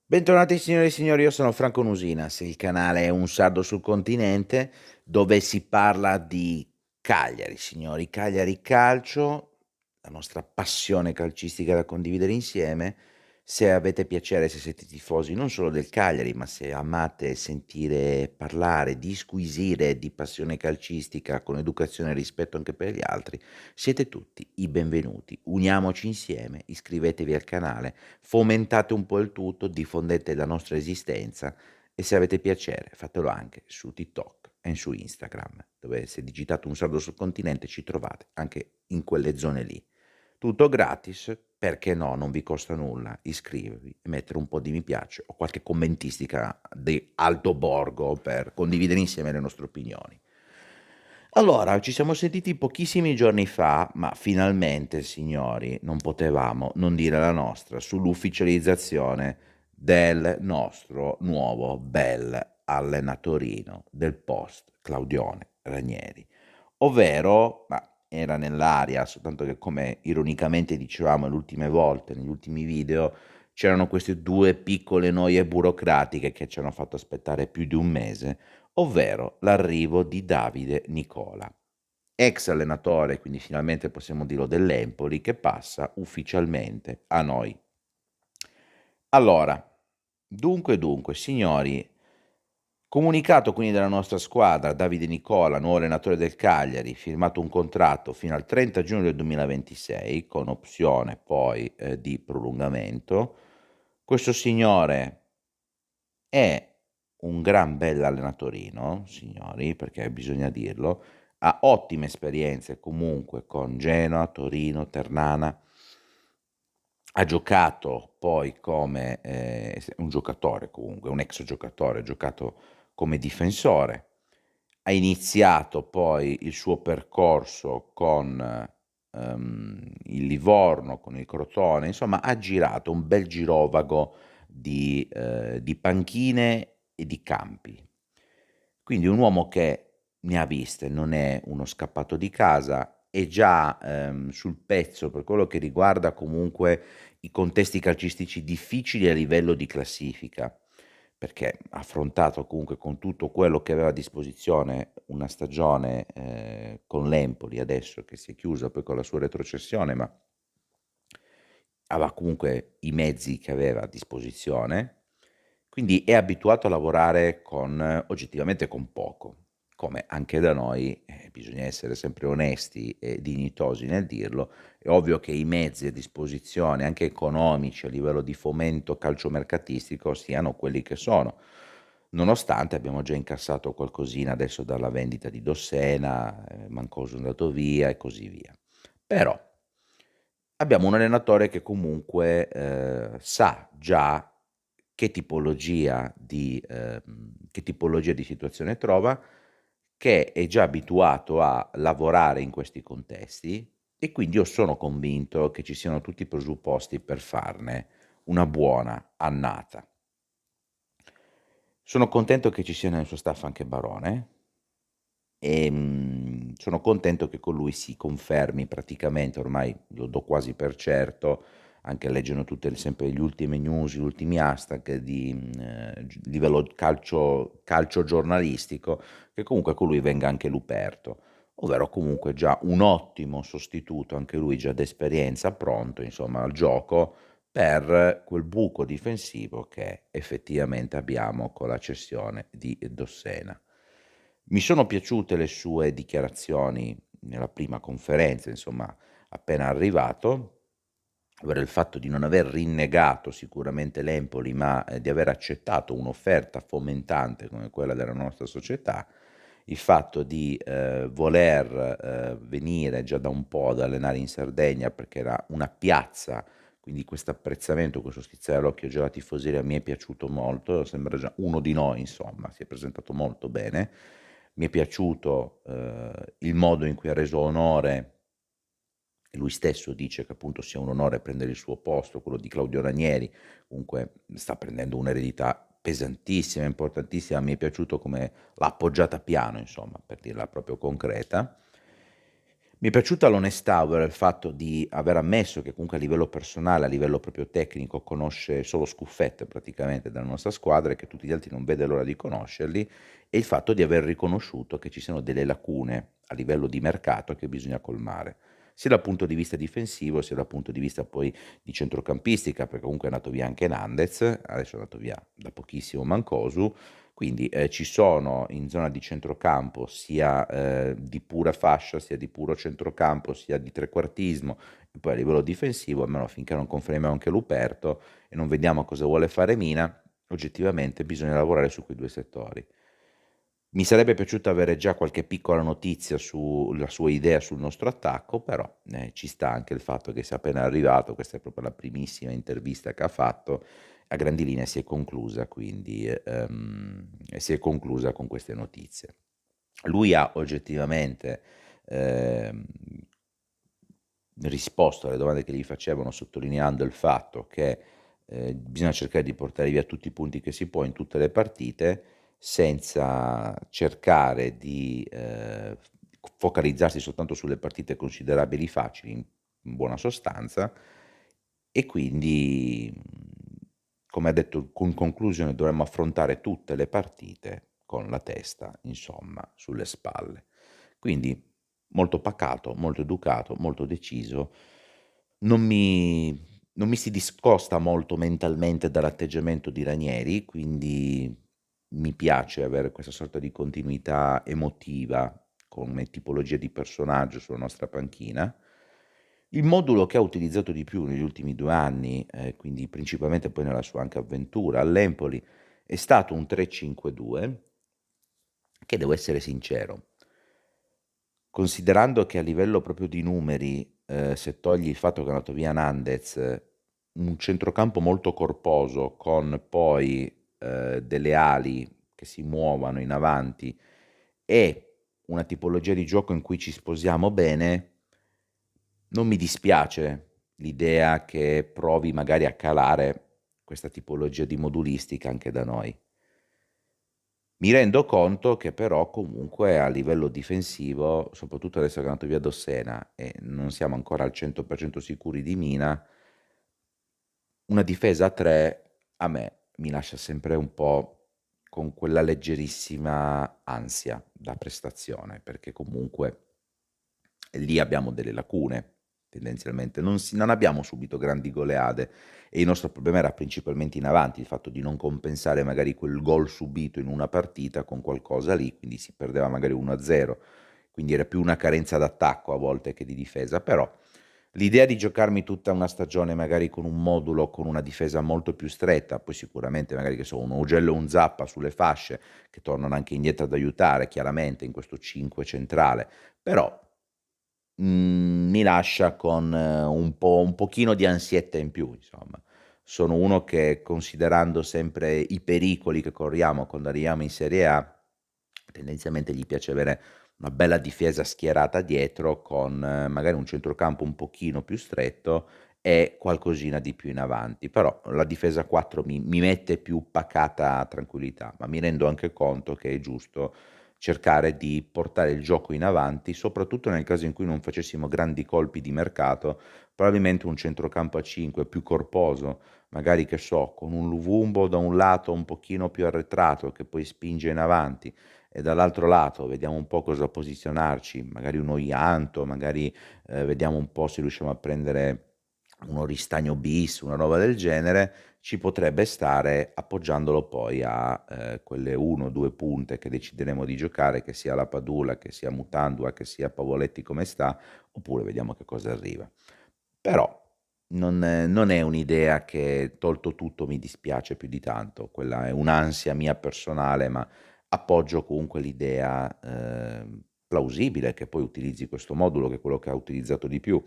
Bentornati signore e signori, io sono Franco Nusinas, il canale è Un Sardo sul Continente, dove si parla di Cagliari, signori, Cagliari Calcio, la nostra passione calcistica da condividere insieme. Se avete piacere, se siete tifosi non solo del Cagliari, ma se amate sentire parlare, disquisire di passione calcistica con educazione e rispetto anche per gli altri, siete tutti i benvenuti. Uniamoci insieme, iscrivetevi al canale, fomentate un po' il tutto, diffondete la nostra esistenza e se avete piacere fatelo anche su TikTok e su Instagram, dove se digitate Un Sardo sul Continente ci trovate anche in quelle zone lì. Tutto gratis, perché no, non vi costa nulla iscrivervi e mettere un po' di mi piace o qualche commentistica di alto borgo per condividere insieme le nostre opinioni. Allora, ci siamo sentiti pochissimi giorni fa, ma finalmente, signori, non potevamo non dire la nostra sull'ufficializzazione del nostro nuovo bel allenatorino del post Claudione Ranieri, ovvero, ma era nell'aria, soltanto che come ironicamente dicevamo le ultime volte, negli ultimi video, c'erano queste due piccole noie burocratiche che ci hanno fatto aspettare più di un mese, ovvero l'arrivo di Davide Nicola, ex allenatore, quindi finalmente possiamo dirlo, dell'Empoli, che passa ufficialmente a noi. Allora, dunque, signori, comunicato quindi dalla nostra squadra, Davide Nicola, nuovo allenatore del Cagliari, firmato un contratto fino al 30 giugno del 2026, con opzione poi di prolungamento. Questo signore è un gran bell'allenatorino, signori, perché bisogna dirlo, ha ottime esperienze comunque con Genoa, Torino, Ternana, ha giocato poi come un giocatore comunque, un ex giocatore, ha giocato come difensore, ha iniziato poi il suo percorso con il Livorno, con il Crotone, insomma ha girato un bel girovago di panchine e di campi. Quindi un uomo che ne ha viste, non è uno scappato di casa, è già sul pezzo per quello che riguarda comunque i contesti calcistici difficili a livello di classifica, perché ha affrontato comunque con tutto quello che aveva a disposizione una stagione con l'Empoli adesso che si è chiusa poi con la sua retrocessione, ma aveva comunque i mezzi che aveva a disposizione, quindi è abituato a lavorare con oggettivamente con poco. Come anche da noi, bisogna essere sempre onesti e dignitosi nel dirlo, è ovvio che i mezzi a disposizione, anche economici, a livello di fomento calciomercatistico, siano quelli che sono. Nonostante abbiamo già incassato qualcosina adesso dalla vendita di Dossena, Mancoso è andato via e così via. Però abbiamo un allenatore che comunque, sa già che tipologia di situazione trova, che è già abituato a lavorare in questi contesti e quindi io sono convinto che ci siano tutti i presupposti per farne una buona annata. Sono contento che ci sia nel suo staff anche Barone. Sono contento che con lui si confermi praticamente, ormai lo do quasi per certo, anche leggendo tutte sempre gli ultime news, gli ultimi hashtag di livello calcio giornalistico, che comunque con lui venga anche Luperto, ovvero comunque già un ottimo sostituto, anche lui già d'esperienza, pronto insomma al gioco per quel buco difensivo che effettivamente abbiamo con la cessione di Dossena. Mi sono piaciute le sue dichiarazioni nella prima conferenza, insomma, appena arrivato, ovvero il fatto di non aver rinnegato sicuramente l'Empoli, ma di aver accettato un'offerta fomentante come quella della nostra società, il fatto di voler venire già da un po' ad allenare in Sardegna perché era una piazza, quindi questo apprezzamento, questo schizzare all'occhio già alla tifoseria mi è piaciuto molto, sembra già uno di noi, insomma, si è presentato molto bene. Mi è piaciuto il modo in cui ha reso onore, e lui stesso dice che appunto sia un onore prendere il suo posto, quello di Claudio Ranieri, comunque sta prendendo un'eredità pesantissima, importantissima, mi è piaciuto come l'ha appoggiata piano, insomma, per dirla proprio concreta. Mi è piaciuta l'onestà, ovvero il fatto di aver ammesso che comunque a livello personale, a livello proprio tecnico, conosce solo Scuffet praticamente della nostra squadra e che tutti gli altri non vede l'ora di conoscerli, e il fatto di aver riconosciuto che ci siano delle lacune a livello di mercato che bisogna colmare, sia dal punto di vista difensivo, sia dal punto di vista poi di centrocampistica, perché comunque è andato via anche Nandez, adesso è andato via da pochissimo Mancosu, quindi ci sono in zona di centrocampo sia di pura fascia, sia di puro centrocampo, sia di trequartismo, e poi a livello difensivo, almeno finché non confermiamo anche Luperto e non vediamo cosa vuole fare Mina, oggettivamente bisogna lavorare su quei due settori. Mi sarebbe piaciuto avere già qualche piccola notizia sulla sua idea sul nostro attacco, però ci sta anche il fatto che sia appena arrivato, questa è proprio la primissima intervista che ha fatto, a grandi linee si è conclusa, quindi si è conclusa con queste notizie. Lui ha oggettivamente ehm, risposto alle domande che gli facevano, sottolineando il fatto che bisogna cercare di portare via tutti i punti che si può in tutte le partite, senza cercare di focalizzarsi soltanto sulle partite considerabili facili, in buona sostanza, e quindi, come ha detto in conclusione, dovremmo affrontare tutte le partite con la testa, insomma, sulle spalle. Quindi molto pacato, molto educato, molto deciso, non mi si discosta molto mentalmente dall'atteggiamento di Ranieri, quindi mi piace avere questa sorta di continuità emotiva come tipologia di personaggio sulla nostra panchina. Il modulo che ha utilizzato di più negli ultimi 2 anni, quindi principalmente poi nella sua anche avventura all'Empoli, è stato un 3-5-2 che, devo essere sincero, considerando che a livello proprio di numeri, se togli il fatto che è andato via Nandez, un centrocampo molto corposo con poi, delle ali che si muovano in avanti e una tipologia di gioco in cui ci sposiamo bene, non mi dispiace l'idea che provi magari a calare questa tipologia di modulistica anche da noi. Mi rendo conto che però comunque a livello difensivo, soprattutto adesso che è andato via Dossena e non siamo ancora al 100% sicuri di Mina, una difesa a 3 a me mi lascia sempre un po' con quella leggerissima ansia da prestazione, perché comunque lì abbiamo delle lacune tendenzialmente, non abbiamo subito grandi goleade e il nostro problema era principalmente in avanti, il fatto di non compensare magari quel gol subito in una partita con qualcosa lì, quindi si perdeva magari 1-0, quindi era più una carenza d'attacco a volte che di difesa, però l'idea di giocarmi tutta una stagione magari con un modulo, con una difesa molto più stretta, poi sicuramente magari che so, un Augello o un Zappa sulle fasce che tornano anche indietro ad aiutare chiaramente in questo 5 centrale, però mi lascia con un pochino di ansietta in più, insomma. Sono uno che, considerando sempre i pericoli che corriamo quando arriviamo in Serie A, tendenzialmente gli piace avere una bella difesa schierata dietro con magari un centrocampo un pochino più stretto e qualcosina di più in avanti. Però la difesa a 4 mi mette più pacata tranquillità, ma mi rendo anche conto che è giusto cercare di portare il gioco in avanti, soprattutto nel caso in cui non facessimo grandi colpi di mercato, probabilmente un centrocampo a 5 più corposo, magari che so, con un Luvumbo da un lato un pochino più arretrato che poi spinge in avanti e dall'altro lato vediamo un po' cosa posizionarci, magari uno Ianto, magari vediamo un po' se riusciamo a prendere uno Ristagno bis, una roba del genere, ci potrebbe stare appoggiandolo poi a quelle 1 o 2 punte che decideremo di giocare, che sia la Padula, che sia Mutandua, che sia Pavoletti come sta, oppure vediamo che cosa arriva. Però non è un'idea che, tolto tutto, mi dispiace più di tanto, quella è un'ansia mia personale, ma appoggio comunque l'idea plausibile che poi utilizzi questo modulo, che è quello che ha utilizzato di più,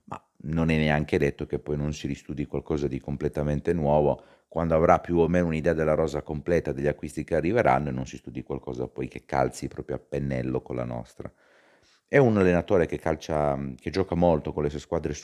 ma non è neanche detto che poi non si ristudi qualcosa di completamente nuovo quando avrà più o meno un'idea della rosa completa degli acquisti che arriveranno e non si studi qualcosa poi che calzi proprio a pennello con la nostra. È un allenatore che calcia, che gioca molto con le sue squadre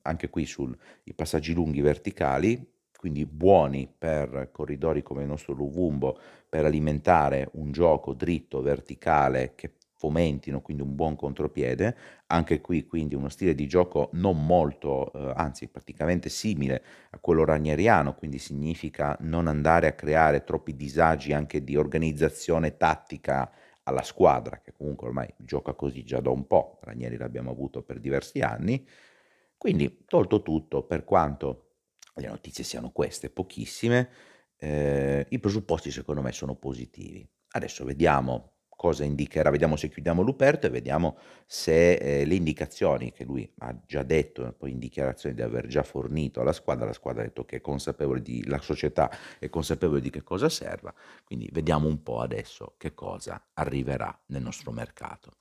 anche qui sui passaggi lunghi verticali, quindi buoni per corridori come il nostro Luvumbo, per alimentare un gioco dritto, verticale, che fomentino quindi un buon contropiede. Anche qui quindi uno stile di gioco non molto, anzi praticamente simile a quello ranieriano, quindi significa non andare a creare troppi disagi anche di organizzazione tattica alla squadra, che comunque ormai gioca così già da un po', Ranieri l'abbiamo avuto per diversi anni. Quindi tolto tutto, per quanto le notizie siano queste, pochissime, i presupposti secondo me sono positivi. Adesso vediamo cosa indicherà, vediamo se chiudiamo Luperto e vediamo se, le indicazioni che lui ha già detto poi in dichiarazione di aver già fornito alla squadra ha detto che è consapevole di la società è consapevole di che cosa serva, quindi vediamo un po' adesso che cosa arriverà nel nostro mercato.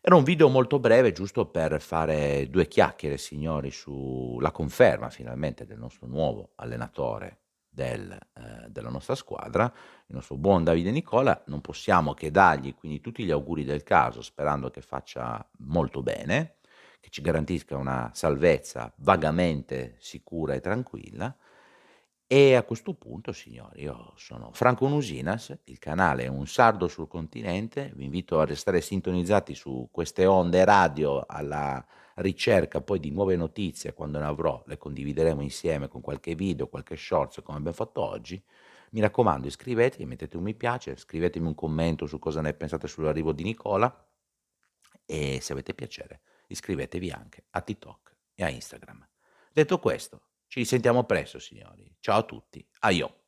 Era un video molto breve giusto per fare 2 chiacchiere, signori, sulla conferma finalmente del nostro nuovo allenatore della nostra squadra, il nostro buon Davide Nicola. Non possiamo che dargli quindi tutti gli auguri del caso, sperando che faccia molto bene, che ci garantisca una salvezza vagamente sicura e tranquilla. E a questo punto, signori, io sono Franco Nusinas, il canale è Un Sardo sul Continente, vi invito a restare sintonizzati su queste onde radio alla ricerca poi di nuove notizie, quando ne avrò le condivideremo insieme con qualche video, qualche shorts come abbiamo fatto oggi. Mi raccomando, iscrivetevi, mettete un mi piace, scrivetemi un commento su cosa ne pensate sull'arrivo di Nicola e se avete piacere iscrivetevi anche a TikTok e a Instagram. Detto questo, ci risentiamo presto signori. Ciao a tutti. Aio.